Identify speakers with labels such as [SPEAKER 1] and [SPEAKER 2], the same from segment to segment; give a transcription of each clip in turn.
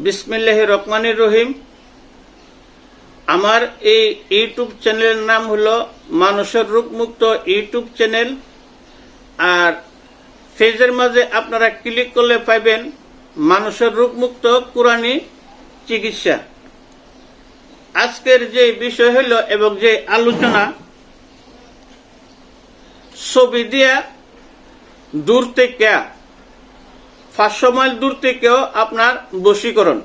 [SPEAKER 1] বিসমিল্লাহির রহমানির রহিম। আমার এই ইউটিউব চ্যানেলের নাম হলো মানুষের রোগমুক্ত ইউটিউব চ্যানেল। আর পেজের মাঝে আপনারা ক্লিক করলে পাইবেন মানুষের রোগমুক্ত কুরআনী চিকিৎসা। আজকের যে বিষয় হলো এবং যে আলোচনা, ছবি দিয়া দূর থেকে 500 মাইল দূর থেকেও আপনার বশীকরণ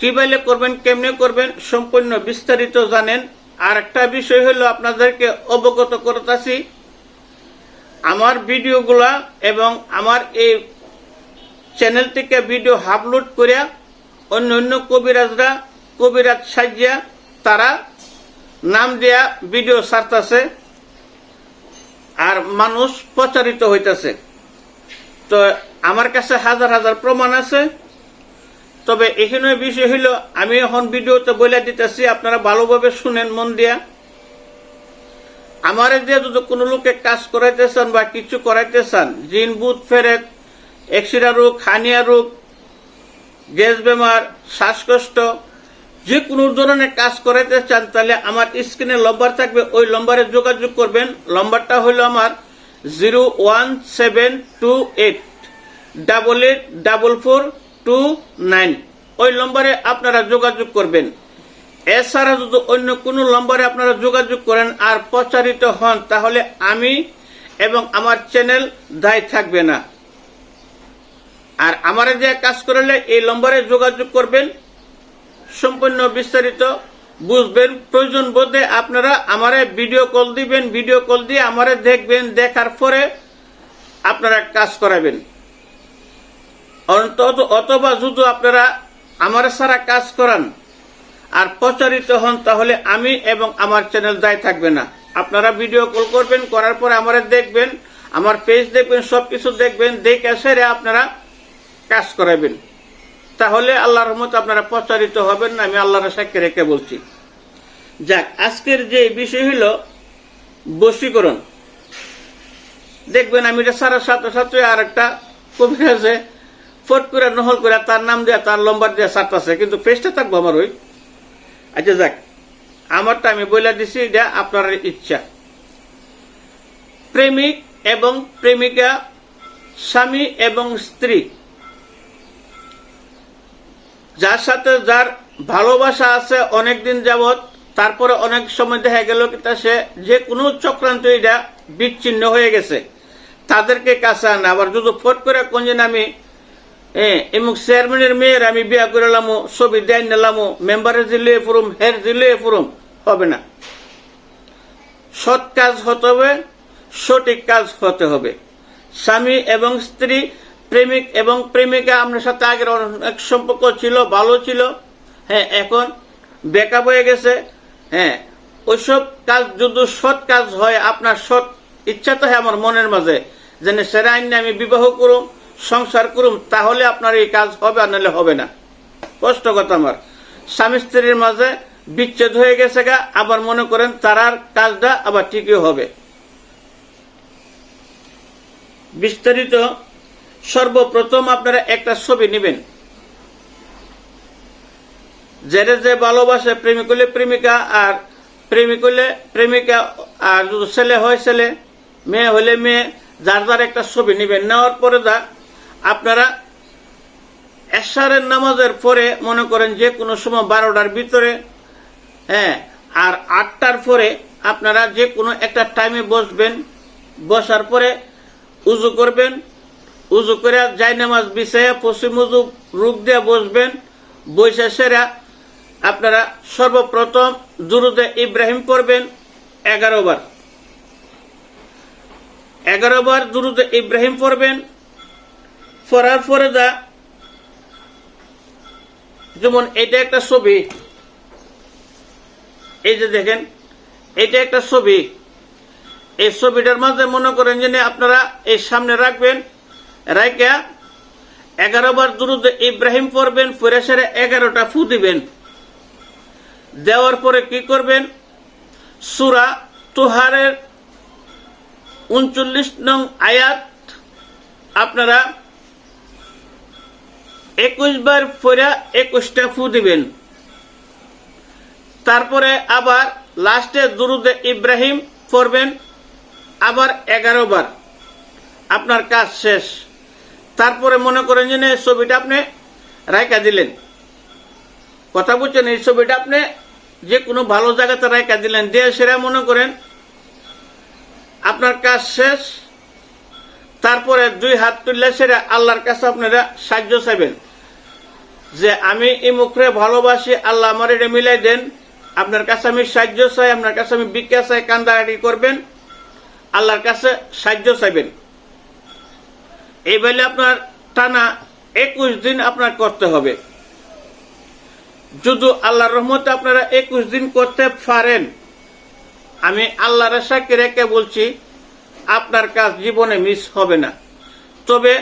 [SPEAKER 1] কিভাবে করবেন, কেমনে করবেন, সম্পূর্ণ বিস্তারিত জানেন। আর একটা বিষয় হলো আপনাদেরকে অবগত করতেছি, আমার ভিডিওগুলা এবং আমার এই চ্যানেল থেকে ভিডিও আপলোড করিয়া অন্য অন্য কবিরাজ সাজিয়া তারা নাম দেয়া ভিডিও ছাড়তেছে আর মানুষ প্রচারিত হইতেছে। তো আমার কাছে হাজার হাজার প্রমাণ আছে। তবে এখানে বিষয় হইল, আমি এখন ভিডিওতে বলে দিতেছি, আপনারা ভালোভাবে শুনেন মন দিয়া। আমার দিয়ে যদি কোনো লোকে কাজ করাইতে চান বা কিছু করাইতে চান, জিন ভূত ফেরেত, এক্সিরা রোগ, হানিয়া রোগ, গ্যাস বেমার, শ্বাসকষ্ট, যে কোনো ধরনের কাজ করাইতে চান, তাহলে আমার স্ক্রিনে নম্বর থাকবে, ওই নম্বরে যোগাযোগ করবেন। নম্বরটা হলো আমার 01728884429। ওই নম্বরে আপনারা যোগাযোগ করবেন। এছাড়া যদি অন্য কোনো নম্বরে আপনারা যোগাযোগ করেন আর প্রচারিত হন, তাহলে আমি এবং আমার চ্যানেল দায়ী থাকবে না। আর আমার যে কাজ করলে এই নম্বরে যোগাযোগ করবেন, সম্পূর্ণ বিস্তারিত বুঝবেন। প্রয়োজন বোধে আপনারা আমারে ভিডিও কল দিবেন, ভিডিও কল দিয়ে আমারে দেখবেন, দেখার পরে আপনারা কাজ করাবেন। অথবা যদি আপনারা আমার সারা কাজ করান আর প্রচারিত হন, তাহলে আমি এবং আমার চ্যানেল দায়ী থাকবে না। আপনারা ভিডিও কল করবেন, করার পরে আমারে দেখবেন, আমার পেজ দেখবেন, সবকিছু দেখবেন, দেখে সেরে আপনারা কাজ করাবেন। তাহলে আল্লাহর রহমতে আপনারা প্রচারিত হবেন না, আমি আল্লাহর সাক্ষী রেখে বলছি। যাক, আজকের যে বিষয় হলো বশীকরণ। দেখবেন আমি এটা সারার সাথে সাথে আর একটা কবিরাজে ফট করে নহল করে তার নাম দেয়া, তার নম্বর দেওয়া সারতেছে, কিন্তু পেজটা থাকবো আমার ওই। আচ্ছা যাক, আমারটা আমি বলে দিছি, এটা আপনার ইচ্ছা। প্রেমিক এবং প্রেমিকা, স্বামী এবং স্ত্রী, যার সাথে যার ভালোবাসা আছে অনেকদিন যাবৎ, তারপরে অনেক সময় দেখা গেল কিনা সে যে কোনো চক্রান্ত এটা বিচ্ছিন্ন হয়ে গেছে, তাদেরকে কাছে আনে। আবার যদি ফট করে কোন দিন আমি এমুক চেয়ারম্যানের মেয়ের আমি বিয়া করে লামো, ছবি দেয় নিলামো, মেম্বারের জিলিয়ে ফুরুম, হের জিলিয়ে ফুরুম, হবে না। সৎ কাজ হতে হবে, সঠিক কাজ হতে হবে। স্বামী এবং স্ত্রী, প্রেমিক এবং প্রেমিকা, আপনার সাথে আগের অনেক সম্পর্ক ছিল, ভালো ছিল, এখন ব্রেকআপ হয়ে গেছে। ওইসব কাজ যদি সৎ কাজ হয়, আপনার সৎ ইচ্ছা তো হয় আমার মনের মাঝে, যেন সেরা আইনে আমি বিবাহ করুম, সংসার করুম, তাহলে আপনার এই কাজ হবে, আর নাহলে হবে না। কষ্ট কথা, আমার স্বামী স্ত্রীর মাঝে বিচ্ছেদ হয়ে গেছে গা, আবার মনে করেন তারার কাজটা আবার ঠিকই হবে। বিস্তারিত সর্বপ্রথম আপনারা একটা ছবি নেবেন, যেটা যে ভালোবাসে, প্রেমিক হলে প্রেমিকা, আর প্রেমিক হলে প্রেমিকা, আর যদি ছেলে হয় ছেলে, মেয়ে হলে মেয়ে, যার যার একটা ছবি নেবেন। নেওয়ার পরে আপনারা এশারের নামাজের পরে, মনে করেন যে কোনো সময় 12টার ভিতরে, আর 8টার পরে আপনারা যে কোনো একটা টাইমে বসবেন। বসার পরে উজু করবেন, উজু করে যাই নামাজ বিছাইয়া পশ্চিম উজু রূপ দিয়ে বসবেন। বৈশা সেরা আপনারা সর্বপ্রথম দুরুদে ইব্রাহিম পড়বেন 11 বার। 11 বার দুরুদে ইব্রাহিম পড়বেন। পড়ার পরে যেমন এটা একটা ছবি, এই যে দেখেন, এটা একটা ছবি। এই ছবিটার মাঝে মনে করেন যে আপনারা এই সামনে রাখবেন, রাইকা 11 বার দুরুদ ইব্রাহিম পড়বেন। পরে সেরে 11টা ফু দিবেন। দেওয়ার পরে কি করবেন, সূরা তুহারের 39 নং আয়াত আপনারা 21 বার পড়া 21টা ফু দিবেন। তারপরে আবার লাস্টে দুরুদে ইব্রাহিম পড়বেন আবার 11 বার। আপনার কাজ শেষ। তারপরে মনে করেন যে এই ছবিটা আপনি রাইখা দিলেন, কথা বুঝছেন, এই ছবিটা আপনি যে কোনো ভালো জায়গাতে রাইখা দিলেন, দিয়ে সেরা মনে করেন আপনার কাজ শেষ। তারপরে 2 হাত তুললে সেরা আল্লাহর কাছে আপনারা সাহায্য চাইবেন যে আমি এই মুখরে ভালোবাসি, আল্লাহ আমার এটা মিলাই দেন, আপনার কাছে আমি সাহায্য চাই, আপনার কাছে আমি ভিক্ষা চাই, কান্দাকাটি করবেন, আল্লাহর কাছে সাহায্য চাইবেন। এই বেলে আপনার টানা 21 দিন আপনার করতে হবে। যদি আল্লাহর রহমতে আপনারা 21 দিন করতে পারেন, আমি আল্লাহর সাক্ষী রেখে বলছি আপনার কাজ জীবনে মিস হবে না। তবে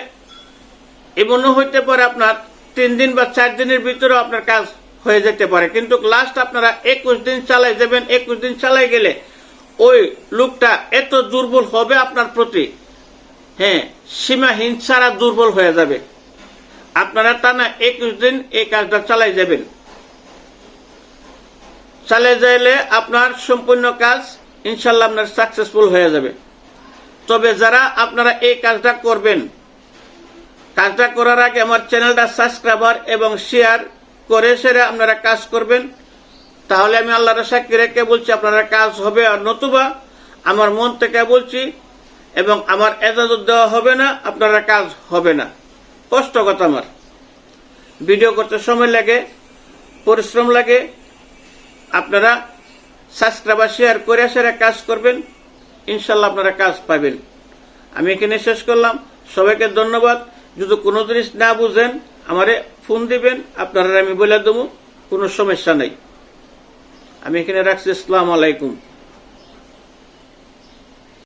[SPEAKER 1] এমনও হইতে পারে আপনার 3 দিন বা 4 দিনের ভিতরে আপনার কাজ হয়ে যেতে পারে, কিন্তু লাস্ট আপনারা 21 দিন চালাই যাবেন। 21 দিন চালাই গেলে ওই লোকটা এত দুর্বল হবে আপনার প্রতি, সীমাহীন ছাড়া দুর্বল হয়ে যাবে। আপনারা টানা 21 দিন এই কাজটা চালাই যাবেন। চালিয়ে যাইলে আপনার সম্পূর্ণ কাজ ইনশাল্লাহ আপনার সাকসেসফুল হয়ে যাবে। তবে যারা আপনারা এই কাজটা করবেন, কাজটা করার আগে আমার চ্যানেলটা সাবস্ক্রাইবার এবং শেয়ার করে সেরে আপনারা কাজ করবেন। তাহলে আমি আল্লাহর সাক্ষী রেখে বলছি আপনারা কাজ হবে, আর নতুবা আমার মন থেকে বলছি এবং আমার এজাজত দেওয়া হবে না, আপনারা কাজ হবে না। কষ্ট কথা, আমার ভিডিও করতে সময় লাগে, পরিশ্রম লাগে। আপনারা সাবস্ক্রাইবার শেয়ার করে সেরা কাজ করবেন, ইনশাল্লাহ আপনারা কাজ পাবেন। আমি এখানে শেষ করলাম। সবাইকে ধন্যবাদ। যদি কোনো জিনিস না বুঝেন আমারে ফোন দিবেন, আপনারা আমি বলে দেবো, কোনো সমস্যা নেই। আমি এখানে রাখছি। আসসালামু আলাইকুম।